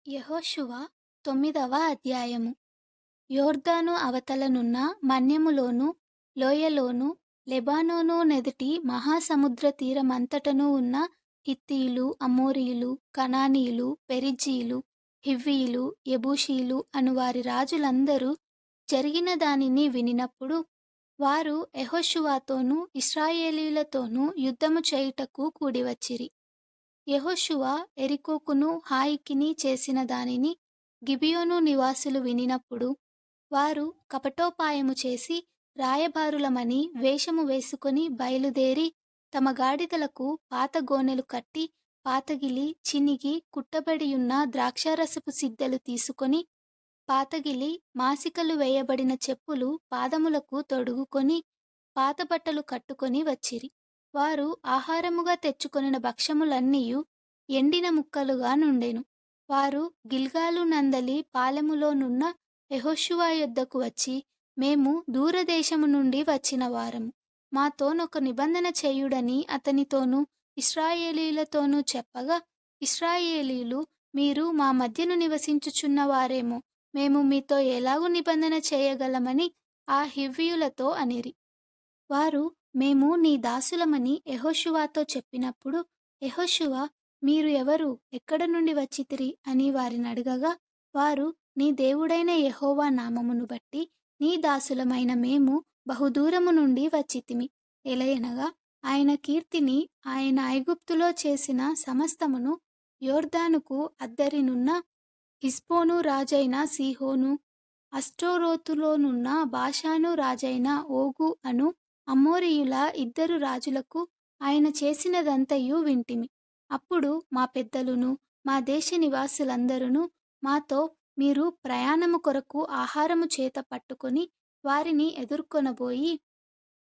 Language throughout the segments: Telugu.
యెహోషువ 9వ అధ్యాయము. యొర్దాను అవతలనున్న మన్యములోను లోయలోను లెబానోను నెదుటి మహాసముద్ర తీరమంతటను ఉన్న హిత్తీయులు, అమోరీయులు, కనానీయులు, పెరిజ్జీయులు, హివ్వీయులు, యెబూషీయులు అను వారి రాజులందరూ జరిగిన దానిని వినినప్పుడు వారు యెహోషువతోనూ ఇశ్రాయేలీయులతోనూ యుద్ధము చేయుటకు కూడివచ్చిరి. యెహోషువ యెరికోకును హాయికిని చేసిన దానిని గిబియోను నివాసులు వినినప్పుడు వారు కపటోపాయము చేసి రాయబారులమని వేషము వేసుకొని బయలుదేరి తమ గాడిదలకు పాత గోనెలు కట్టి పాతగిలి చినిగి కుట్టబడియున్న ద్రాక్షారసపు సిద్దెలు తీసుకొని పాతగిలి మాసికలు వేయబడిన చెప్పులు పాదములకు తొడుగుకొని పాత బట్టలు కట్టుకొని వచ్చిరి. వారు ఆహారముగా తెచ్చుకొనిన భక్ష్యములన్నీయు ఎండిన ముక్కలుగా నుండెను. వారు గిల్గాలు నందలి పాలెములోనున్న యెహోషువ యొద్దకు వచ్చి, మేము దూరదేశము నుండి వచ్చిన వారము, మాతోనొక నిబంధన చేయుడని అతనితోనూ ఇశ్రాయేలీయులతోనూ చెప్పగా, ఇశ్రాయేలీయులు, మీరు మా మధ్యను నివసించుచున్న వారేమో, మేము మీతో ఎలాగు నిబంధన చేయగలమని ఆ హివ్వీయులతో అనిరి. వారు మేము నీ దాసులమని యెహోషువతో చెప్పినప్పుడు యెహోషువ, మీరు ఎవరు, ఎక్కడ నుండి వచ్చితిరి అని వారినడగగా, వారు నీ దేవుడైన యెహోవా నామమును బట్టి నీ దాసులమైన మేము బహుదూరము నుండి వచ్చితిమి. ఎలయనగా ఆయన కీర్తిని ఆయన ఐగుప్తులో చేసిన సమస్తమును యొర్దానుకు అద్దరినున్న హెష్బోను రాజైన సీహోను, అష్టరోతులోనున్న బాషాను రాజైన ఓగు అను అమోరీయుల 2 రాజులకు ఆయన చేసినదంతయు వింటిమి. అప్పుడు మా పెద్దలును మా దేశ నివాసులందరును మాతో, మీరు ప్రయాణము కొరకు ఆహారము చేత పట్టుకొని వారిని ఎదుర్కొనబోయి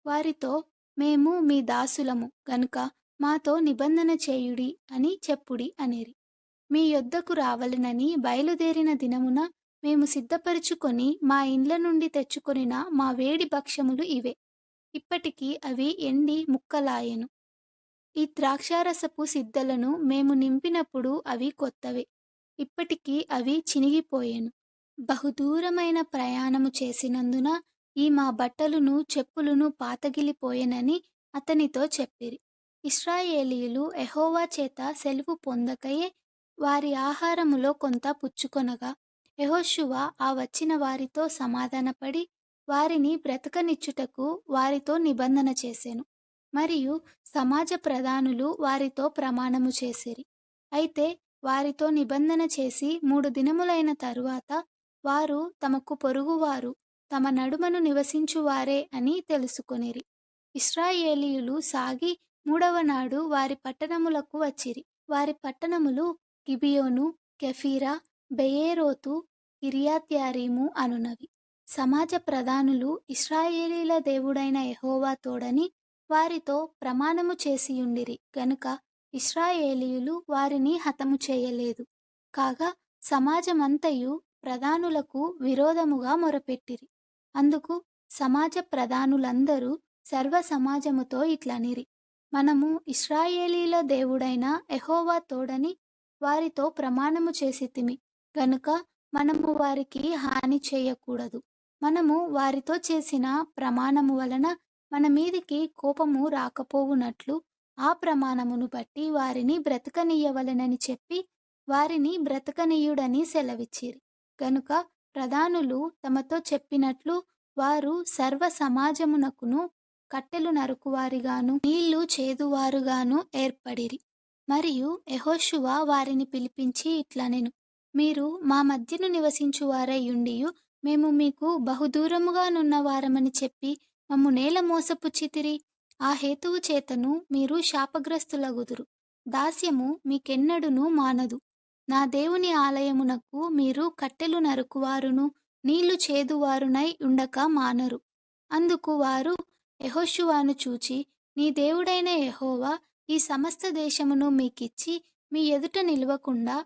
వారితో, మేము మీ దాసులము గనుక మాతో నిబంధన చేయుడి అని చెప్పుడి అనిరి. మీ యొద్దకు రావలెనని బయలుదేరిన దినమున మేము సిద్ధపరచుకొని మా ఇండ్ల నుండి తెచ్చుకొనిన మా వేడి భక్ష్యములు ఇవే. ఇప్పటికి అవి ఎండి ముక్కలాయెను. ఈ ద్రాక్షారసపు సిద్దెలను మేము నింపినప్పుడు అవి కొత్తవే. ఇప్పటికి అవి చినిగిపోయెను. బహుదూరమైన ప్రయాణము చేసినందున ఈ మా బట్టలును చెప్పులును పాతగిలిపోయెనని అతనితో చెప్పిరి. ఇశ్రాయేలీయులు యెహోవా చేత సెలవు పొందకయే వారి ఆహారములో కొంత పుచ్చుకొనగా, యెహోషువ ఆ వచ్చిన వారితో సమాధానపడి వారిని బ్రతకనిచ్చుటకు వారితో నిబంధన చేసెను. మరియు సమాజ ప్రధానులు వారితో ప్రమాణము చేసిరి. అయితే వారితో నిబంధన చేసి 3 దినములైన తరువాత వారు తమకు పొరుగువారు, తమ నడుమను నివసించువారే అని తెలుసుకొనిరి. ఇశ్రాయేలీయులు సాగి 3వ నాడు వారి పట్టణములకు వచ్చిరి. వారి పట్టణములు గిబియోను, కెఫీరా, బెయేరోతు, కిర్యత్యారీము అనునవి. సమాజ ప్రధానులు ఇశ్రాయేలీయుల దేవుడైన యెహోవా తోడని వారితో ప్రమాణము చేసియుండిరి గనుక ఇశ్రాయేలీయులు వారిని హతము చేయలేదు. కాగా సమాజమంతయు ప్రధానులకు విరోధముగా మొరపెట్టిరి. అందుకు సమాజ ప్రధానులందరూ సర్వ సమాజముతో ఇట్లనిరి, మనము ఇశ్రాయేలీయుల దేవుడైన యెహోవా తోడని వారితో ప్రమాణము చేసితిమి గనుక మనము వారికి హాని చేయకూడదు. మనము వారితో చేసిన ప్రమాణము వలన మన మీదికి కోపము రాకపోవునట్లు ఆ ప్రమాణమును బట్టి వారిని బ్రతకనీయవలెనని చెప్పి వారిని బ్రతకనీయుడని సెలవిచ్చిరి. గనుక ప్రధానులు తమతో చెప్పినట్లు వారు సర్వ సమాజమునకును కట్టెలు నరుకువారిగాను నీళ్లు చేదువారుగాను ఏర్పడిరి. మరియు యెహోషువ వారిని పిలిపించి ఇట్లనెను, మీరు మా మధ్యను నివసించువారై యుండియు మేము మీకు బహుదూరముగా నున్న వారమని చెప్పి మమ్ము నేల మోసపుచ్చితిరి. ఆ హేతువు చేతను మీరు శాపగ్రస్తులగుదురు. దాస్యము మీకెన్నడును మానదు. నా దేవుని ఆలయమునకు మీరు కట్టెలు నరుకువారును నీళ్లు చేదువారునై ఉండక మానరు. అందుకు వారు యెహోషువను చూచి, నీ దేవుడైన యెహోవా ఈ సమస్త దేశమును మీకిచ్చి మీ ఎదుట నిలువకుండా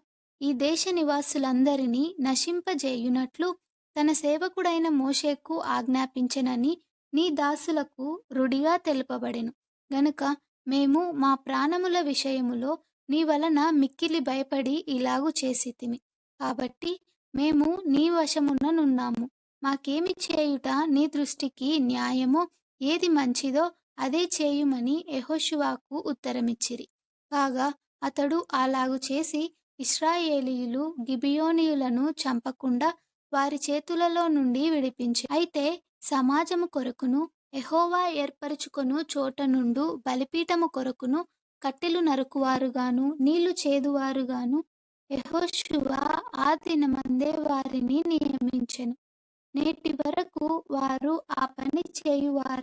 ఈ దేశ నివాసులందరినీ నశింపజేయునట్లు తన సేవకుడైన మోషేకు ఆజ్ఞాపించెనని నీ దాసులకు రుడిగా తెలుపబడెను. గనుక మేము మా ప్రాణముల విషయములో నీ వలన మిక్కిలి భయపడి ఇలాగు చేసితిమి. కాబట్టి మేము నీ వశముననున్నాము. మాకేమి చేయుట నీ దృష్టికి న్యాయమో, ఏది మంచిదో అదే చేయుమని యెహోషువకు ఉత్తరమిచ్చిరి. కాగా అతడు అలాగు చేసి ఇశ్రాయేలీయులు గిబియోనీయులను చంపకుండా వారి చేతులలో నుండి విడిపించెను. అయితే సమాజము కొరకును, యెహోవా ఏర్పరచుకొను చోట నుండు బలిపీఠము కొరకును కట్టెలు నరుకువారుగాను, నీళ్లు చేదువారుగాను యెహోషువ ఆ దినమందే వారిని నియమించెను. నేటి వరకు వారు ఆ పని చేయువారై